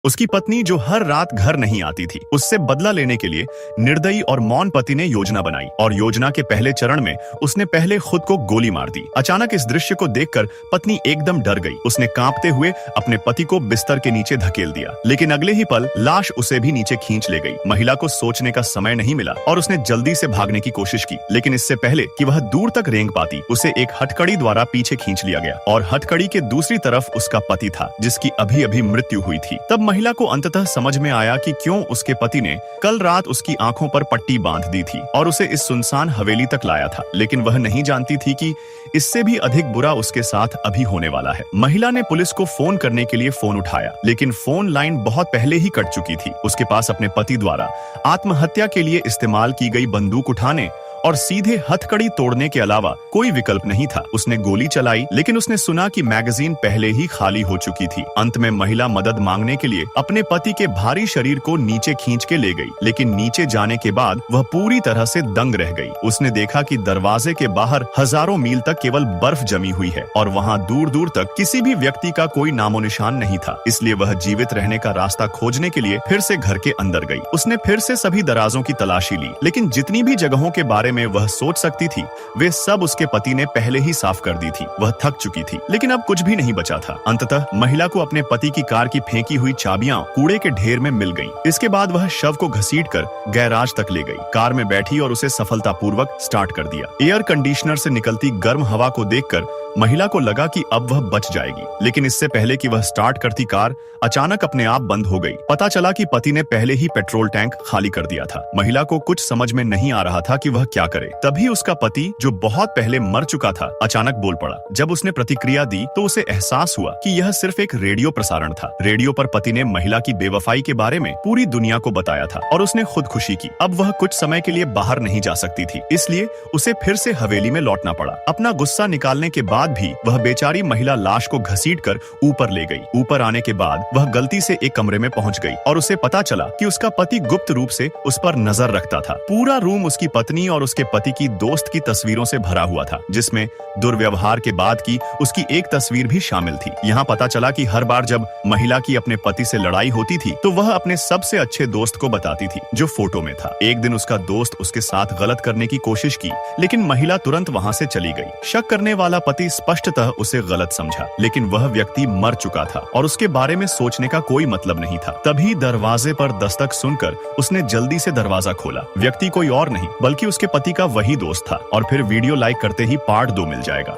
उसकी पत्नी जो हर रात घर नहीं आती थी, उससे बदला लेने के लिए निर्दयी और मौन पति ने योजना बनाई और योजना के पहले चरण में उसने पहले खुद को गोली मार दी। अचानक इस दृश्य को देखकर पत्नी एकदम डर गई। उसने कांपते हुए अपने पति को बिस्तर के नीचे धकेल दिया, लेकिन अगले ही पल लाश उसे भी नीचे खींच ले गई। महिला को सोचने का समय नहीं मिला और उसने जल्दी से भागने की कोशिश की, लेकिन इससे पहले कि वह दूर तक रेंग पाती, उसे एक हथकड़ी द्वारा पीछे खींच लिया गया और हथकड़ी के दूसरी तरफ उसका पति था, जिसकी अभी अभी मृत्यु हुई थी। तब महिला को अंततः समझ में आया कि क्यों उसके पति ने कल रात उसकी आंखों पर पट्टी बांध दी थी और उसे इस सुनसान हवेली तक लाया था, लेकिन वह नहीं जानती थी कि इससे भी अधिक बुरा उसके साथ अभी होने वाला है। महिला ने पुलिस को फोन करने के लिए फोन उठाया, लेकिन फोन लाइन बहुत पहले ही कट चुकी थी। उसके पास अपने पति द्वारा आत्महत्या के लिए इस्तेमाल की गई बंदूक उठाने और सीधे हथकड़ी तोड़ने के अलावा कोई विकल्प नहीं था। उसने गोली चलाई, लेकिन उसने सुना कि मैगजीन पहले ही खाली हो चुकी थी। अंत में महिला मदद मांगने के लिए अपने पति के भारी शरीर को नीचे खींच के ले गई, लेकिन नीचे जाने के बाद वह पूरी तरह से दंग रह गई। उसने देखा कि दरवाजे के बाहर हजारों मील तक केवल बर्फ जमी हुई है और वहाँ दूर दूर तक किसी भी व्यक्ति का कोई नामो निशान नहीं था। इसलिए वह जीवित रहने का रास्ता खोजने के लिए फिर से घर के अंदर गई। उसने फिर से सभी दराजों की तलाशी ली, लेकिन जितनी भी जगहों के बारे में वह सोच सकती थी, वे सब उसके पति ने पहले ही साफ कर दी थी। वह थक चुकी थी, लेकिन अब कुछ भी नहीं बचा था। अंततः महिला को अपने पति की कार की फेंकी हुई चाबियां कूड़े के ढेर में मिल गईं। इसके बाद वह शव को घसीटकर गैराज तक ले गई, कार में बैठी और उसे सफलतापूर्वक स्टार्ट कर दिया। एयर कंडीशनर से निकलती गर्म हवा को देखकर महिला को लगा कि अब वह बच जाएगी, लेकिन इससे पहले कि वह स्टार्ट करती कार अचानक अपने आप बंद हो गई। पता चला कि पति ने पहले ही पेट्रोल टैंक खाली कर दिया था। महिला को कुछ समझ में नहीं आ रहा था कि वह क्या करे। तभी उसका पति, जो बहुत पहले मर चुका था, अचानक बोल पड़ा। जब उसने प्रतिक्रिया दी तो उसे एहसास हुआ कि यह सिर्फ एक रेडियो प्रसारण था। रेडियो पर पति ने महिला की बेवफाई के बारे में पूरी दुनिया को बताया था और उसने खुदकुशी की। अब वह कुछ समय के लिए बाहर नहीं जा सकती थी, इसलिए उसे फिर से हवेली में लौटना पड़ा। अपना गुस्सा निकालने के बाद भी वह बेचारी महिला लाश को घसीटकर ऊपर ले गई। ऊपर आने के बाद वह गलती से एक कमरे में पहुंच गई और उसे पता चला कि उसका पति गुप्त रूप से उस पर नजर रखता था। पूरा रूम उसकी पत्नी और उसके पति की दोस्त की तस्वीरों से भरा हुआ था, जिसमें दुर्व्यवहार के बाद की उसकी एक तस्वीर भी शामिल थी। यहाँ पता चला कि हर बार जब महिला की अपने पति से लड़ाई होती थी तो वह अपने सबसे अच्छे दोस्त को बताती थी, जो फोटो में था। एक दिन उसका दोस्त उसके साथ गलत करने की कोशिश की, लेकिन महिला तुरंत वहाँ से चली गई। शक करने वाला पति स्पष्टतः उसे गलत समझा, लेकिन वह व्यक्ति मर चुका था और उसके बारे में सोचने का कोई मतलब नहीं था। तभी दरवाजे पर दस्तक सुनकर उसने जल्दी से दरवाजा खोला। व्यक्ति कोई और नहीं बल्कि उसके पति का वही दोस्त था। और फिर वीडियो लाइक करते ही पार्ट 2 मिल जाएगा।